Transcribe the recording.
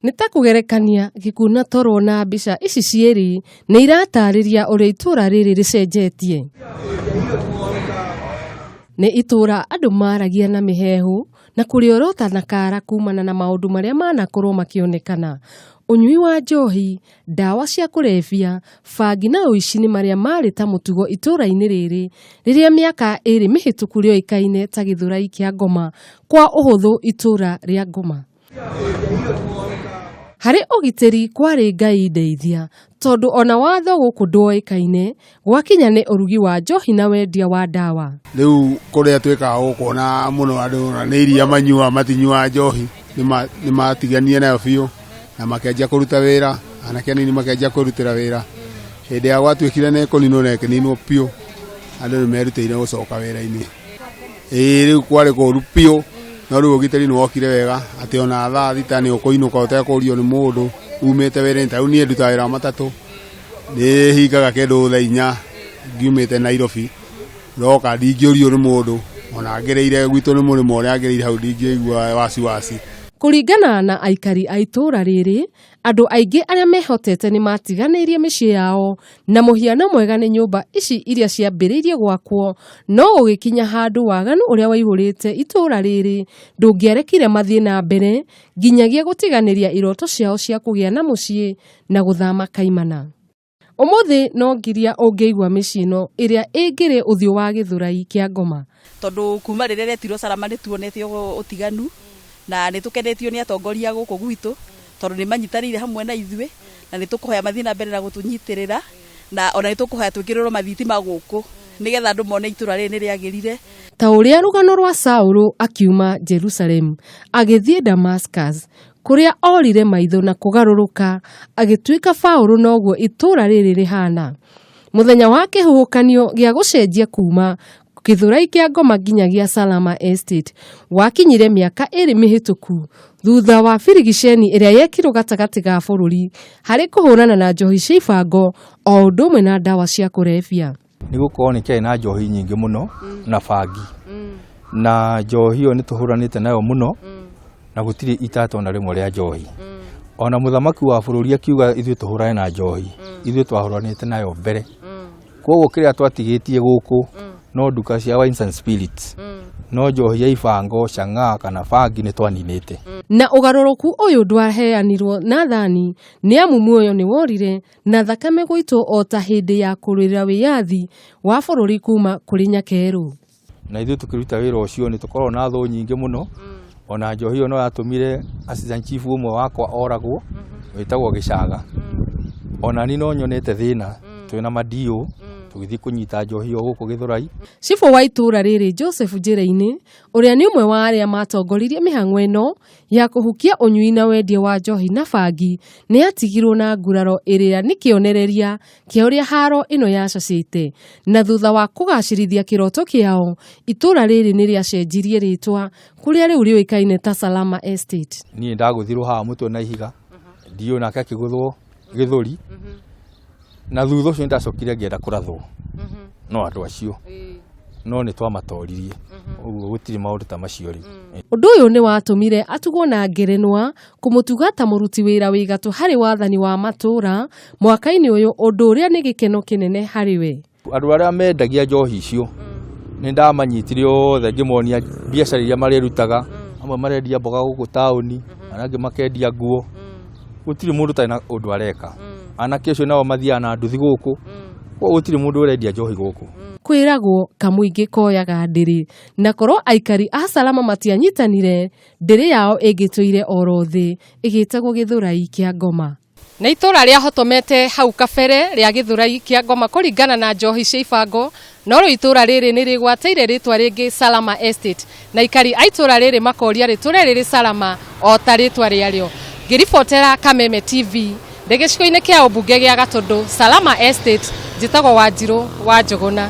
Nitakugerekania gikuna torwo na mbica ici cierĩ nĩ iratarĩria ũrĩa itũra rĩrĩ rĩcenjetie. Nĩ itũra andũ maragia na mĩhehu na kũrĩorota na kara kumana na maũndũ marĩa manakorwo makĩonekana. Ũnyui wa njohi, ndawa cia kũrebia, bangi na ũici nĩ marĩa marĩ ta mũtugo itũra-inĩ rĩrĩ rĩrĩa mĩaka ĩrĩ mĩhĩtũku rĩoĩkaine ta Gĩthũrai kĩa Ngoma kwa ũhũthũ itũra rĩa Ngoma. Harĩ ũgitĩri kwarĩ Ngai ndeithia tondũ ona watho gũkũ ndũoĩkaine gwakinya nĩ ũrugi wa njohi na wendia wa ndawa. Rĩu kũrĩa twĩkaga gũkona mũno andũ nĩ iria manyua matinyua njohi nĩ matiganie nayo biũ na makenjia kũruta wĩra, anake anini makenjia kũrutĩra wĩra. Hĩndĩ ya gwatuĩkire nĩ kũninwo na ĩkĩninwo piũ, andũ nĩ merutĩire gũcoka wĩra-inĩ. Rĩu kwarĩ kũru piũ, no rĩu ũgitĩri nĩ wokire wega atĩ ona thaa thita nĩ ũkũinũka ũtekũrio nĩ mũndũ umĩte wĩra-inĩ. Ta rĩu niĩ ndutaga wĩra wa matatũ, nĩ hingaga kĩndũ thaa 4 ngiumĩte Nairobi, ndoka ndingĩũrio nĩ mũndũ, ona ngereire gwitũ nĩ mũrĩmo ũrĩa ngereire hau ndingĩigua wasiwasi. Kũringana na aikari a itũra rĩrĩ, andũ aingĩ arĩa mehotete nĩ matiganĩirie mĩciĩ yao na mũhiano mwega nĩ nyũmba ici iria ciambĩrĩirie gwakwo, no ũgĩkinya handũ waganu ũrĩa waihũrĩte itũra rĩrĩ ndũngĩarekire mathiĩ na mbere nginyagia gũtiganĩria iroto ciao cia kũgĩa na mũciĩ na gũthama kaimana. Ũmũthĩ no ngiria ũngĩigua mĩciĩ ĩno ĩrĩa ĩngĩrĩ ũthiũ wa Gĩthũrai kĩa Ngoma. Tondũ kuma rĩrĩa retirwo Salama nĩ tuonete ũtiganu na nĩ tũkenetio nĩ atongoria gũkũ gwitũ tondũ nĩ manyitanĩire hamwe na ithuĩ na nĩ tũkũhoya mathiĩ na mbere na gũtũnyitĩrĩra na ona nĩ tũkũhoya twĩkĩrĩrwo mathitima gũkũ nĩgetha andũ mone itũra rĩrĩ nĩ rĩagĩrire. Ta ũrĩa rũgano rwa Saũlũ akiuma Jerusalem agĩthiĩ Damascus kũrĩa orire maitho na kũgarũrũka agĩtuĩka Paũlũ, noguo itũra rĩrĩ rĩhana. Mũthenya wa kĩhuhũkanio gĩa gũcenjia kuma Gĩthũrai kĩa Ngoma nginyagia Salama Estate wakinyire mĩaka ĩrĩ mĩhĩtũku thutha wa birigiceni ĩrĩa yekirwo gatagatĩ ga bũrũri harĩ kũhũrana na njohi cia ibango o ũndũ ũmwe na ndawa cia kũrebia. Nĩ gũkorwo nĩ kĩarĩ na njohi nyingĩ mũno na bangi, na njohi ĩyo nĩ tũhũranĩte nayo mũno na gũtirĩ itatona rĩmwe rĩa njohi. Ona mũthamaki wa bũrũri akiuga ithuĩ tũhũrane na njohi, ithuĩ twahũranĩte nayo mbere. Koguo kĩrĩa twatigĩtie gũkũ no nduka cia wines and spirits, no njohi ya ibango, chang'aa kana bangi nĩ twaninĩte. Na ũgarũrũku ũyũ ndwaheanirwo na thani nĩ amu muoyo nĩ worire na thakame gũitwo o ta hĩndĩ ya kũrũĩrĩra wĩyathi wa bũrũri kuma kũrĩ Nyakerũ. Na ithuĩ tũkĩruta wĩra ũcio nĩ tũkorwo na thũ nyingĩ mũno, ona njohi ĩyo no yatũmire assistant chief ũmwe wakwa oragwo wĩtagwo Gĩcaga. Ona ni no nyonete thĩna twĩna madio tũgĩthiĩ kũnyita njohi ĩyo gũkũ Gĩthũrai. Cibũ wa itũra rĩrĩ Joseph Njĩra-inĩ ũrĩa nĩ ũmwe wa arĩa matongoririe mĩhang'o ĩno ya kũhukia ũnyui na wendia wa njohi na bangi nĩ atigirwo na nguraro ĩrĩa nĩ kĩonereria kĩa ũrĩa haro ĩno yacacĩte, na thutha wa kũgacĩrithia kĩroto kĩao itũra rĩrĩ nĩ rĩacenjirie rĩtwa kũrĩa rĩu rĩoĩkaine ta Salama Estate. Niĩ ndagũthirwo haha mũtwe na ihiga, ndiũ nake akĩgũthwo gĩthũri, na thutha ũcio ndacokire ngĩenda kũrathwo no andũ acio no nĩ twamatoririe, ũguo gũtirĩ maũndũ ta macio rĩu. Ũndũ ũyũ nĩ watũmire atugwo na ngerenwa kũmũtuga ta mũruti wĩra wĩ gatũ harĩ wathani wa matũra mwaka-inĩ ũyũ, ũndũ ũrĩa nĩ gĩkeno kĩnene harĩ we. Andũ arĩa mendagia njohi icio nĩ ndamanyitire othe ngĩmonia biacara iria marĩrutaga, amwe marendia mboga gũkũ taũni, arĩa angĩ makendia nguo, gũtirĩ mũndũ ũtarĩ na ũndũ areka. Anake acio nao mathiaga na nduthi gũkũ, koguo gũtirĩ mũndũ ũrendia njohi gũkũ. Kwĩragwo kamũingĩ koyaga ndĩrĩ, na korwo aikari a Salama matianyitanire ndĩrĩ yao ĩngĩtũire oro thĩ ĩgĩtagwo Gĩthũrai kĩa Ngoma. Na itũra rĩa hotomete hau kabere rĩa Gĩthũrai kĩa Ngoma kũringana na njohi cia ibango, no rĩu itũra rĩrĩ nĩ rĩgwatĩire rĩtwa rĩngĩ Salama Estate, na aikari a itũra rĩrĩ makoria rĩtũra rĩrĩ Salama o ta rĩtwa rĩarĩo. Ngĩribotera Kameme TV ndegecigo-inĩ kĩa ũmbunge gĩa Gatũndũ Salama Estate, njĩtagwo Wanjirũ wa Njũgũna.